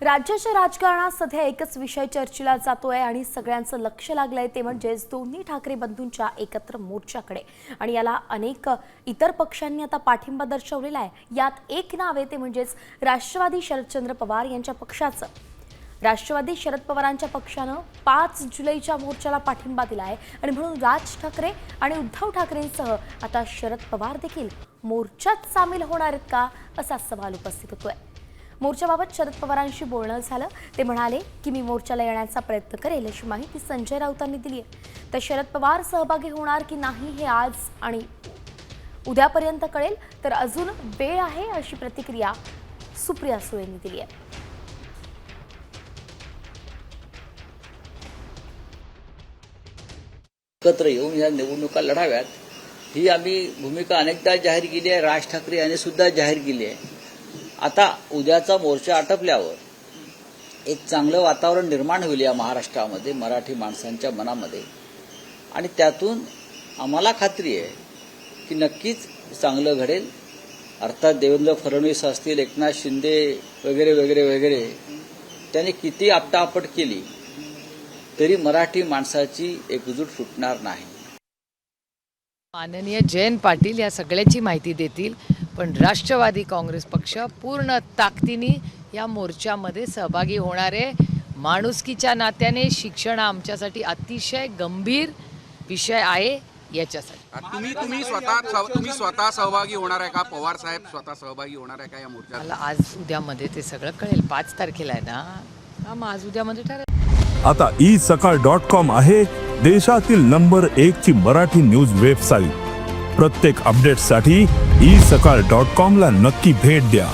राज्याच्या राजकारणात सध्या एकच विषय चर्चेला जातोय आणि सगळ्यांचं लक्ष लागलंय ते म्हणजेच दोन्ही ठाकरे बंधूंच्या एकत्र मोर्चाकडे। आणि याला अनेक इतर पक्षांनी आता पाठिंबा दर्शवलेला आहे। यात एक नाव आहे ते म्हणजेच राष्ट्रवादी शरदचंद्र पवार यांच्या पक्षाचं। राष्ट्रवादी शरद पवारांच्या पक्षानं 5 जुलैच्या मोर्चाला पाठिंबा दिला आहे आणि म्हणून राज ठाकरे आणि उद्धव ठाकरेंसह आता शरद पवार देखील मोर्चात सामील होणार आहेत का असा सवाल उपस्थित होतोय। मोर्चाबाबत शरद पवारांशी बोलणं झालं, ते म्हणाले की मी मोर्चाला येण्याचा प्रयत्न करेल अशी माहिती संजय राऊतांनी दिली आहे। तर शरद पवार सहभागी होणार की नाही हे आज आणि उद्यापर्यंत कळेल, तर अजून वेळ आहे अशी प्रतिक्रिया सुप्रिया सुळेंनी दिली आहे। एकत्र येऊन या निवडणुका लढाव्यात ही आम्ही भूमिका अनेकदा जाहीर केली आहे। राज ठाकरे यांनी सुद्धा जाहीर केली आहे। आता उद्याचा मोर्चा आटपल्यावर एक चांगलं वातावरण निर्माण होईल या महाराष्ट्रामध्ये, मराठी माणसांच्या मनामध्ये, आणि त्यातून आम्हाला खात्री आहे की नक्कीच चांगलं घडेल। अर्थात देवेंद्र फडणवीस असतील, एकनाथ शिंदे वगैरे वगैरे वगैरे त्यांनी किती आपटापट केली तरी मराठी माणसाची एकजूट फुटणार नाही। माननीय जयंत पाटील या सगळ्याची माहिती देतील, पण राष्ट्रवादी काँग्रेस पक्ष पूर्ण ताकदीने या मोर्चामध्ये सहभागी होणार आहे। माणुसकीच्या नात्याने शिक्षण आमच्यासाठी अतिशय गंभीर विषय आहे। याच्यासाठी तुम्ही स्वतः सहभागी होणार आहे का? पवार साहेब स्वतः सहभागी होणार आहे का या मोर्चात? मला आज उद्यामध्ये ते सगळं कळेल। 5 तारखेला आहे ना, मग आज उद्यामध्ये ठरेल। आता isakal.com आहे देशातील नंबर 1 ची मराठी न्यूज वेबसाईट। प्रत्येक अपडेटसाठी isakal.com ला नक्की भेट द्या।